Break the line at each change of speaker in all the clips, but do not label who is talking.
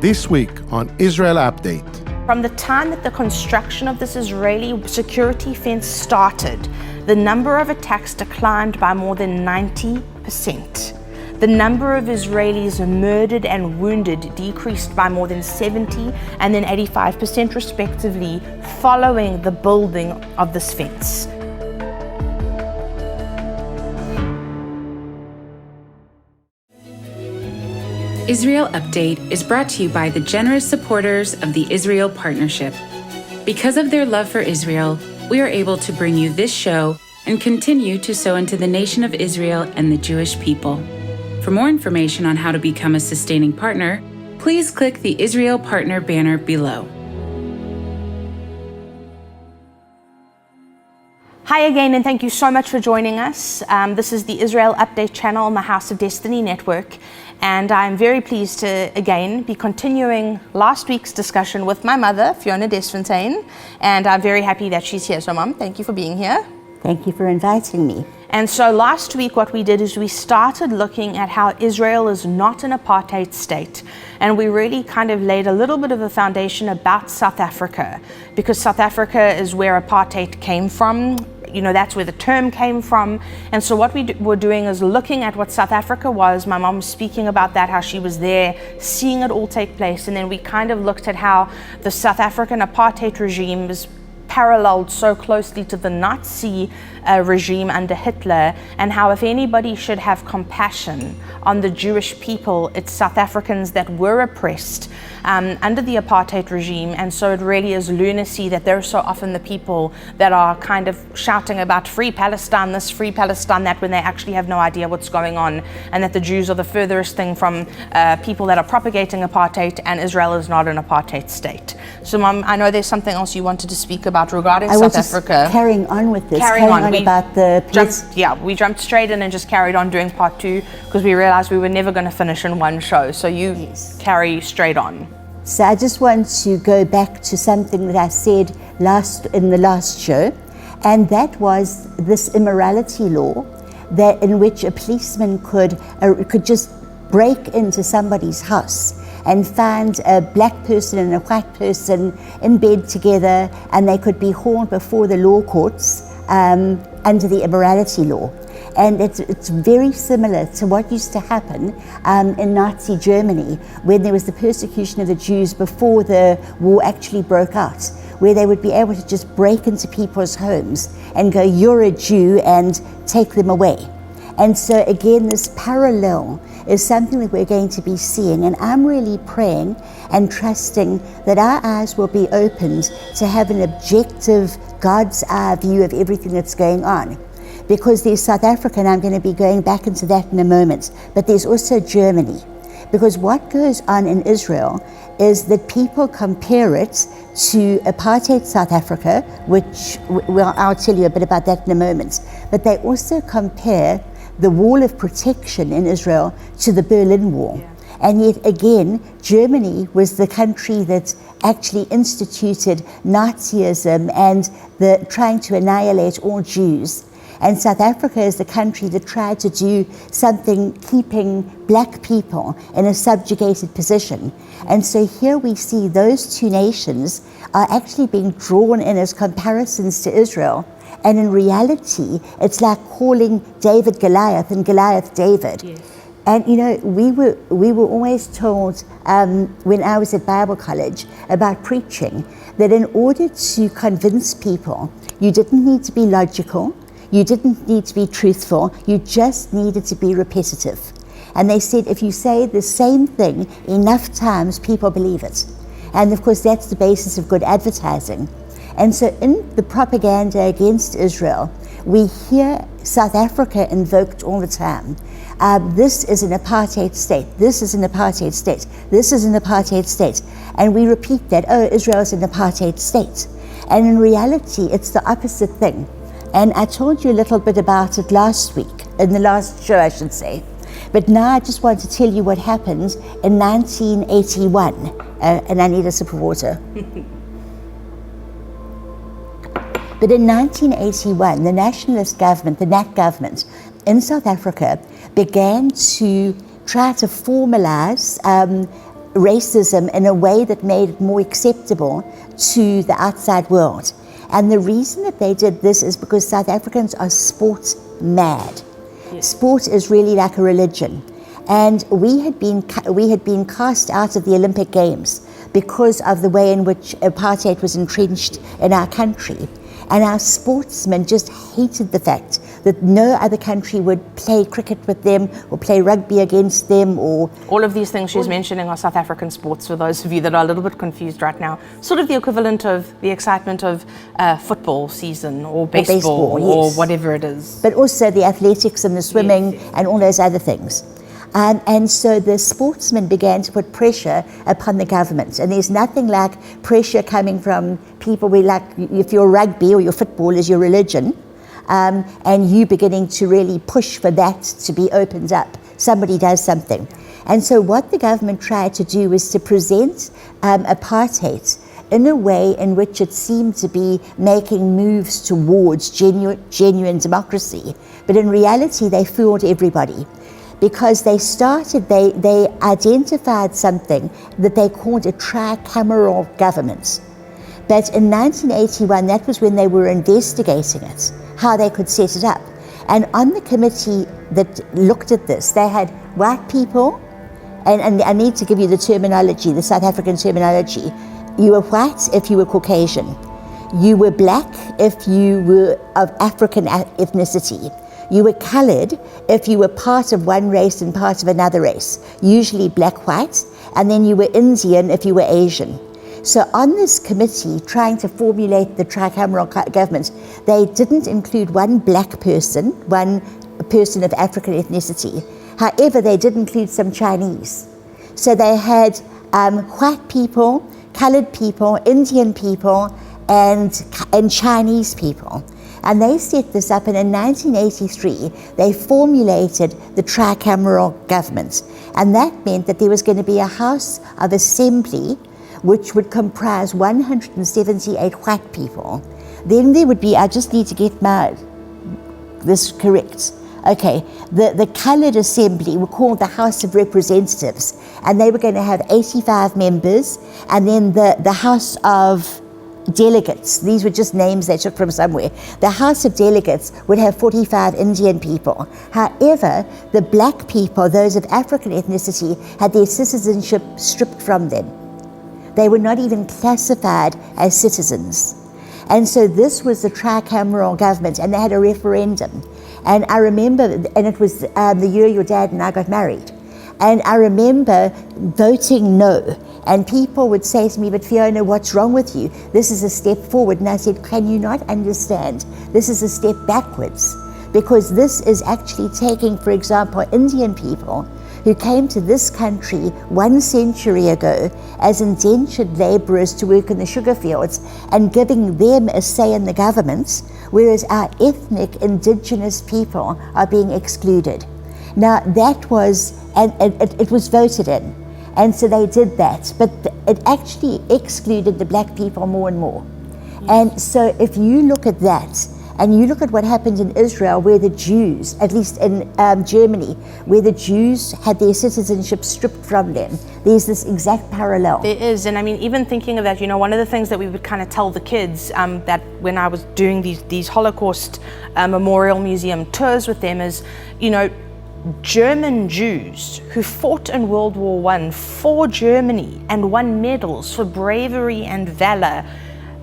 This week on Israel Update.
From the time that the construction of this Israeli security fence started, the number of attacks declined by more than 90%. The number of Israelis murdered and wounded decreased by more than 70% and then 85% respectively following the building of this fence.
Israel Update is brought to you by the generous supporters of the Israel Partnership. Because of their love for Israel, we are able to bring you this show and continue to sow into the nation of Israel and the Jewish people. For more information on how to become a sustaining partner, please click the Israel Partner banner below.
Hi again, and thank you so much for joining us. This is the Israel Update channel on the House of Destiny Network, and I'm very pleased to again be continuing last week's discussion with my mother, Fiona Desfontaine, and I'm very happy that she's here. So, Mom, thank you for being here.
Thank you for inviting me.
And so last week what we did is we started looking at how Israel is not an apartheid state, and we really kind of laid a little bit of a foundation about South Africa, because South Africa is where apartheid came from. You know, that's where the term came from. And so what we were doing is looking at what South Africa was. My mom was speaking about that, how she was there, seeing it all take place. And then we kind of looked at how the South African apartheid regime is paralleled so closely to the Nazi regime under Hitler, and how if anybody should have compassion on the Jewish people, it's South Africans that were oppressed under the apartheid regime. And so it really is lunacy that they're so often the people that are kind of shouting about free Palestine this, free Palestine that, when they actually have no idea what's going on, and that the Jews are the furthest thing from people that are propagating apartheid, and Israel is not an apartheid state. So, Mom, I know there's something else you wanted to speak about regarding South Africa.
Carrying on with this.
Carrying on
about the
we jumped straight in and just carried on doing part two, because we realized we were never going to finish in one show. So you carry straight on.
So I just want to go back to something that I said in the last show, and that was this immorality law, that in which a policeman could just break into somebody's house and find a black person and a white person in bed together, and they could be hauled before the law courts under the immorality law. And it's very similar to what used to happen in Nazi Germany, when there was the persecution of the Jews before the war actually broke out, where they would be able to just break into people's homes and go, "You're a Jew," and take them away. And so again, this parallel is something that we're going to be seeing, and I'm really praying and trusting that our eyes will be opened to have an objective, God's eye view of everything that's going on. Because there's South Africa, and I'm going to be going back into that in a moment, but there's also Germany. Because what goes on in Israel is that people compare it to apartheid South Africa, which, well, I'll tell you a bit about that in a moment, but they also compare the wall of protection in Israel to the Berlin Wall. And yet again, Germany was the country that actually instituted Nazism and trying to annihilate all Jews. And South Africa is the country that tried to do something keeping black people in a subjugated position. And so here we see those two nations are actually being drawn in as comparisons to Israel. And in reality, it's like calling David Goliath and Goliath David. Yes. And you know, we were always told when I was at Bible college about preaching, that in order to convince people, you didn't need to be logical, you didn't need to be truthful, you just needed to be repetitive. And they said if you say the same thing enough times, people believe it. And of course, that's the basis of good advertising. And so in the propaganda against Israel, we hear South Africa invoked all the time. This is an apartheid state, this is an apartheid state, this is an apartheid state. And we repeat that, oh, Israel is an apartheid state. And in reality, it's the opposite thing. And I told you a little bit about it last week, in the last show, I should say. But now I just want to tell you what happened in 1981. And I need a sip of water. But in 1981, the nationalist government, the NAC government in South Africa, began to try to formalize racism in a way that made it more acceptable to the outside world. And the reason that they did this is because South Africans are sport mad. Yes. Sport is really like a religion. And we had been cast out of the Olympic Games because of the way in which apartheid was entrenched in our country. And our sportsmen just hated the fact that no other country would play cricket with them or play rugby against them, or
all of these things she's mentioning are South African sports, for those of you that are a little bit confused right now. Sort of the equivalent of the excitement of football season or baseball,
yes,
or whatever it is.
But also the athletics and the swimming, yes, and all those other things. And so the sportsmen began to put pressure upon the government. And there's nothing like pressure coming from people where, like, if your rugby or your football is your religion, and you beginning to really push for that to be opened up. Somebody does something. And so what the government tried to do was to present apartheid in a way in which it seemed to be making moves towards genuine democracy. But in reality, they fooled everybody. Because they identified something that they called a tricameral government. But in 1981, that was when they were investigating it, how they could set it up. And on the committee that looked at this, they had white people, and I need to give you the terminology, the South African terminology. You were white if you were Caucasian. You were black if you were of African ethnicity. You were coloured if you were part of one race and part of another race, usually black-white, and then you were Indian if you were Asian. So on this committee, trying to formulate the tricameral government, they didn't include one black person, one person of African ethnicity. However, they did include some Chinese. So they had white people, coloured people, Indian people, and Chinese people. And they set this up, and in 1983, they formulated the tricameral government. And that meant that there was going to be a House of Assembly which would comprise 178 white people. Then there would be, I just need to get this correct. Okay, the coloured assembly were called the House of Representatives, and they were going to have 85 members, and then the House of Delegates, these were just names they took from somewhere. The House of Delegates would have 45 Indian people. However, the black people, those of African ethnicity, had their citizenship stripped from them. They were not even classified as citizens. And so this was the tricameral government, and they had a referendum. And I remember, and it was the year your dad and I got married. And I remember voting no. And people would say to me, but Fiona, what's wrong with you? This is a step forward. And I said, can you not understand? This is a step backwards. Because this is actually taking, for example, Indian people who came to this country 1 century ago as indentured laborers to work in the sugar fields and giving them a say in the government, whereas our ethnic indigenous people are being excluded. Now that was, and it was voted in. And so they did that, but it actually excluded the black people more and more. And so if you look at that, and you look at what happened in Israel, where the Jews, at least in Germany, where the Jews had their citizenship stripped from them, there's this exact parallel.
There is, and I mean, even thinking of that, you know, one of the things that we would kind of tell the kids that when I was doing these Holocaust Memorial Museum tours with them is, you know, German Jews who fought in World War I for Germany and won medals for bravery and valor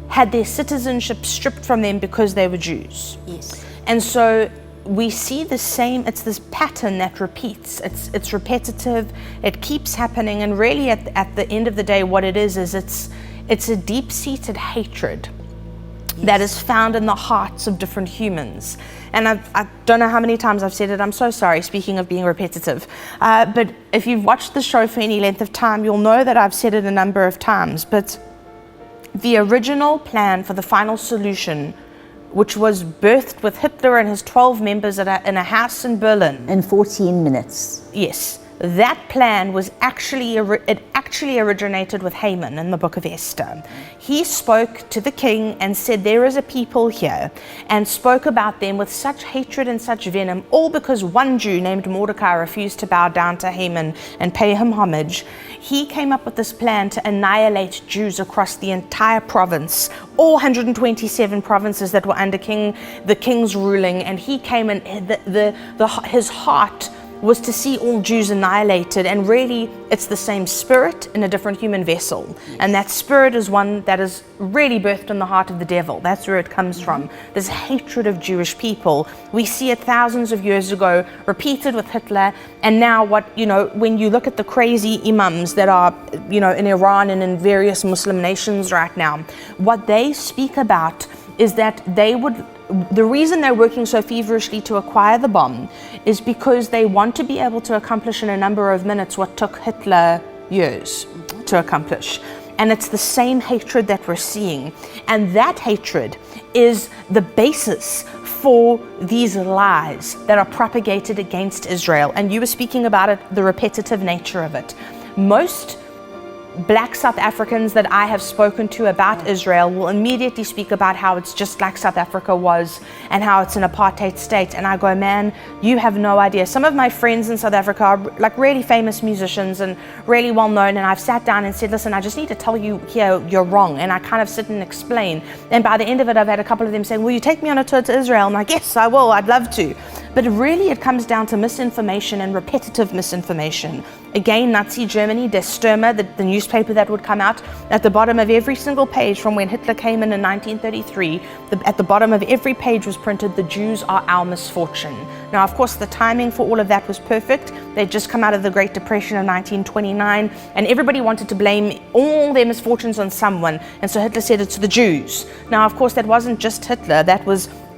had their citizenship stripped from them because they were Jews.
Yes.
And so we see the same, it's this pattern that repeats. It's repetitive, it keeps happening, and really at the end of the day what it is it's a deep-seated hatred. Yes. That is found in the hearts of different humans. And I don't know how many times I've said it, I'm so sorry, speaking of being repetitive. But if you've watched the show for any length of time, you'll know that I've said it a number of times. But the original plan for the final solution, which was birthed with Hitler and his 12 members in a house in Berlin.
In 14 minutes.
Yes. that plan was actually originated with Haman in the book of Esther. He spoke to the king and said, there is a people here, and spoke about them with such hatred and such venom, all because one Jew named Mordecai refused to bow down to Haman and pay him homage. He came up with this plan to annihilate Jews across the entire province, all 127 provinces that were under the king's ruling, and he came and his heart was to see all Jews annihilated, and really it's the same spirit in a different human vessel, and that spirit is one that is really birthed in the heart of the devil. That's where it comes from, this hatred of Jewish people. We see it thousands of years ago repeated with Hitler, and now when you look at the crazy imams that are in Iran and in various Muslim nations right now, what they speak about is that the reason they're working so feverishly to acquire the bomb is because they want to be able to accomplish in a number of minutes what took Hitler years to accomplish. And it's the same hatred that we're seeing. And that hatred is the basis for these lies that are propagated against Israel. And you were speaking about it, the repetitive nature of it. Most Black South Africans that I have spoken to about Israel will immediately speak about how it's just like South Africa was and how it's an apartheid state. And I go, man, you have no idea. Some of my friends in South Africa are like really famous musicians and really well known. And I've sat down and said, listen, I just need to tell you here, you're wrong. And I kind of sit and explain. And by the end of it, I've had a couple of them saying, will you take me on a tour to Israel? I'm like, yes, I will. I'd love to. But really, it comes down to misinformation and repetitive misinformation. Again, Nazi Germany, Der Stürmer, the newspaper that would come out at the bottom of every single page from when Hitler came in 1933, at the bottom of every page was printed, the Jews are our misfortune. Now, of course, the timing for all of that was perfect. They'd just come out of the Great Depression of 1929, and everybody wanted to blame all their misfortunes on someone, and so Hitler said it's the Jews. Now, of course, that wasn't just Hitler,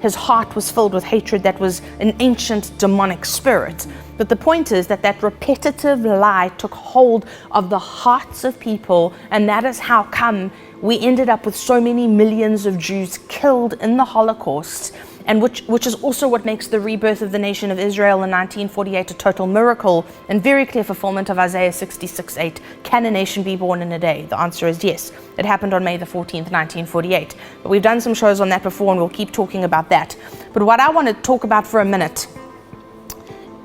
his heart was filled with hatred that was an ancient demonic spirit. But the point is that repetitive lie took hold of the hearts of people, and that is how come we ended up with so many millions of Jews killed in the Holocaust, and which is also what makes the rebirth of the nation of Israel in 1948 a total miracle and very clear fulfillment of Isaiah 66:8. Can a nation be born in a day? The answer is yes. It happened on May the 14th, 1948. But we've done some shows on that before, and we'll keep talking about that. But what I want to talk about for a minute,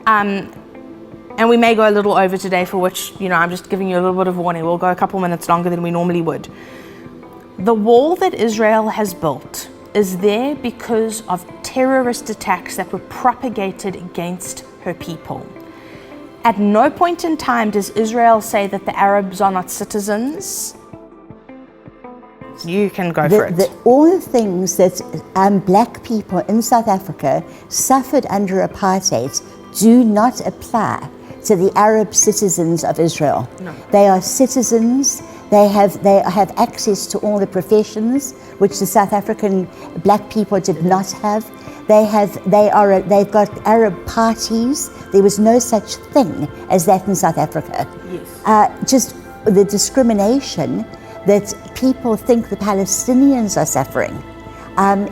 and we may go a little over today, for which, I'm just giving you a little bit of warning. We'll go a couple minutes longer than we normally would. The wall that Israel has built is there because of terrorist attacks that were propagated against her people. At no point in time does Israel say that the Arabs are not citizens. You can go for it.
All the things that black people in South Africa suffered under apartheid do not apply to the Arab citizens of Israel.
No.
They are citizens. They have access to all the professions which the South African black people did not have. They've got Arab parties. There was no such thing as that in South Africa.
Yes.
Just the discrimination that people think the Palestinians are suffering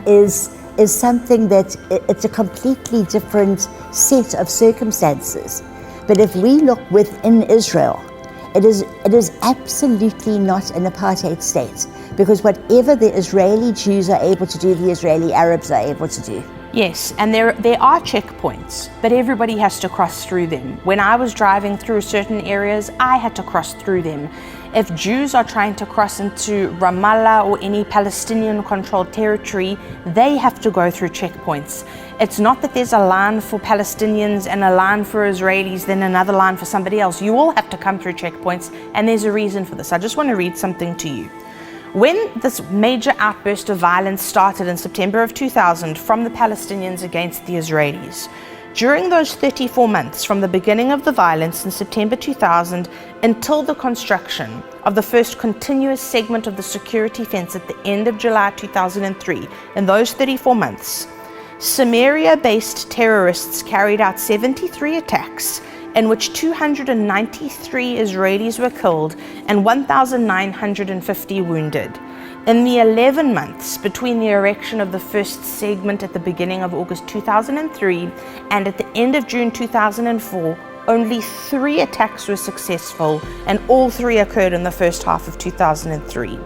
is something that it's a completely different set of circumstances. But if we look within Israel, it is absolutely not an apartheid state, because whatever the Israeli Jews are able to do, the Israeli Arabs are able to do.
Yes, and there are checkpoints, but everybody has to cross through them. When I was driving through certain areas, I had to cross through them. If Jews are trying to cross into Ramallah or any Palestinian-controlled territory, they have to go through checkpoints. It's not that there's a line for Palestinians and a line for Israelis, then another line for somebody else. You all have to come through checkpoints, and there's a reason for this. I just want to read something to you. When this major outburst of violence started in September of 2000 from the Palestinians against the Israelis, during those 34 months from the beginning of the violence in September 2000 until the construction of the first continuous segment of the security fence at the end of July 2003, in those 34 months, Samaria-based terrorists carried out 73 attacks in which 293 Israelis were killed and 1,950 wounded. In the 11 months between the erection of the first segment at the beginning of August 2003 and at the end of June 2004, only 3 attacks were successful, and all 3 occurred in the first half of 2003.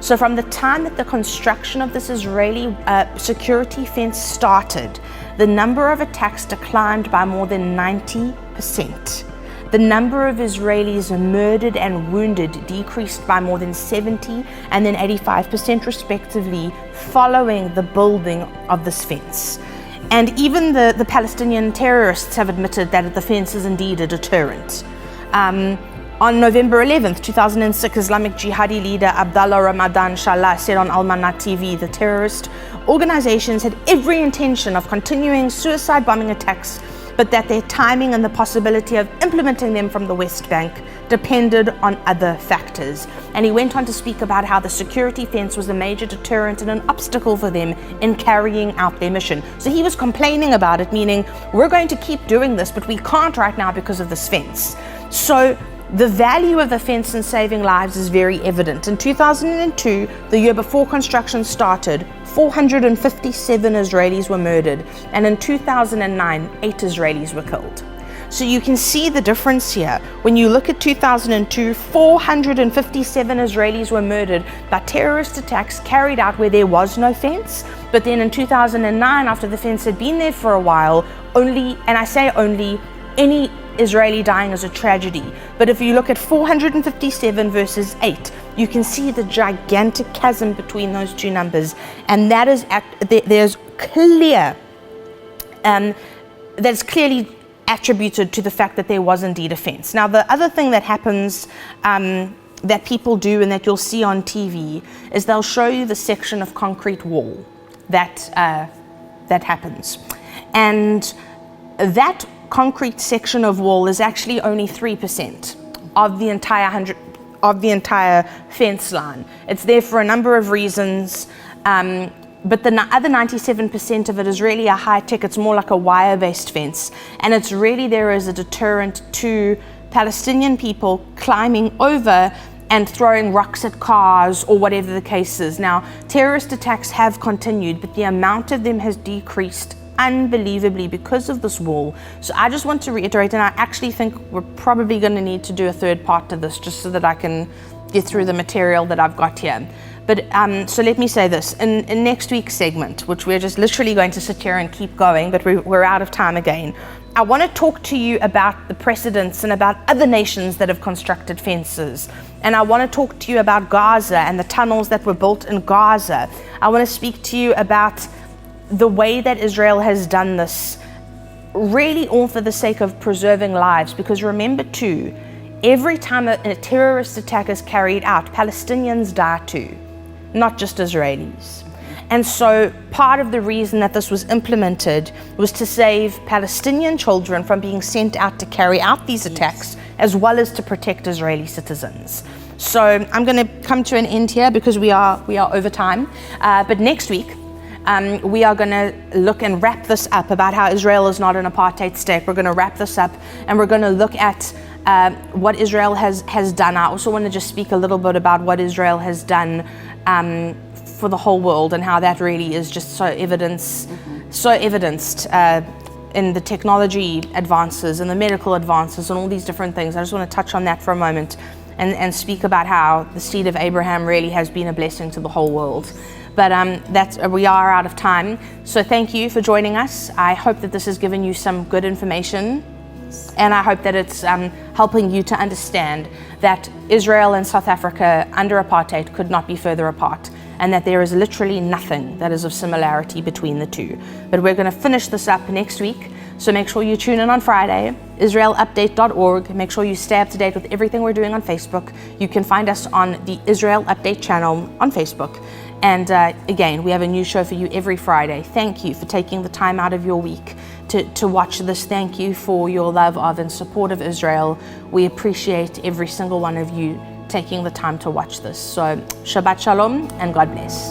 So from the time that the construction of this Israeli security fence started, the number of attacks declined by more than 90%. The number of Israelis murdered and wounded decreased by more than 70% and then 85% respectively following the building of this fence. And even the Palestinian terrorists have admitted that the fence is indeed a deterrent. On November 11th, 2006, Islamic Jihadi leader Abdullah Ramadan Shallah said on Al-Manat TV the terrorist organizations had every intention of continuing suicide bombing attacks, but that their timing and the possibility of implementing them from the West Bank depended on other factors. And he went on to speak about how the security fence was a major deterrent and an obstacle for them in carrying out their mission. So he was complaining about it, meaning we're going to keep doing this, but we can't right now because of this fence. So the value of the fence in saving lives is very evident. In 2002, the year before construction started, 457 Israelis were murdered, and in 2009, 8 Israelis were killed. So you can see the difference here. When you look at 2002, 457 Israelis were murdered by terrorist attacks carried out where there was no fence. But then in 2009, after the fence had been there for a while, only, and I say only, any Israeli dying is a tragedy. But if you look at 457 versus 8, you can see the gigantic chasm between those two numbers. And that is there's clear, that's clearly attributed to the fact that there was indeed a fence. Now, the other thing that happens that people do and that you'll see on TV is they'll show you the section of concrete wall that happens. And that concrete section of wall is actually only 3% of the entire fence line. It's there for a number of reasons, but the other 97% of it is really a high-tech, it's more like a wire-based fence, and it's really there as a deterrent to Palestinian people climbing over and throwing rocks at cars or whatever the case is. Now, terrorist attacks have continued, but the amount of them has decreased unbelievably because of this wall. So I just want to reiterate, and I actually think we're probably going to need to do a third part to this just so that I can get through the material that I've got here. But so let me say this, in next week's segment, which we're just literally going to sit here and keep going, but we're out of time again, I want to talk to you about the precedents and about other nations that have constructed fences. And I want to talk to you about Gaza and the tunnels that were built in Gaza. I want to speak to you about the way that Israel has done this, really all for the sake of preserving lives. Because remember too, every time a terrorist attack is carried out, Palestinians die too, not just Israelis. And so part of the reason that this was implemented was to save Palestinian children from being sent out to carry out these attacks, as well as to protect Israeli citizens. So I'm going to come to an end here because we are over time. But next week, we are going to look and wrap this up about how Israel is not an apartheid state. We're going to wrap this up and we're going to look at what Israel has done. I also want to just speak a little bit about what Israel has done for the whole world and how that really is just so evidenced in the technology advances and the medical advances and all these different things. I just want to touch on that for a moment and speak about how the seed of Abraham really has been a blessing to the whole world. But we are out of time. So thank you for joining us. I hope that this has given you some good information, and I hope that it's helping you to understand that Israel and South Africa under apartheid could not be further apart, and that there is literally nothing that is of similarity between the two. But we're going to finish this up next week. So make sure you tune in on Friday, israelupdate.org. Make sure you stay up to date with everything we're doing on Facebook. You can find us on the Israel Update channel on Facebook. And again, we have a new show for you every Friday. Thank you for taking the time out of your week to watch this. Thank you for your love of and support of Israel. We appreciate every single one of you taking the time to watch this. So Shabbat Shalom and God bless.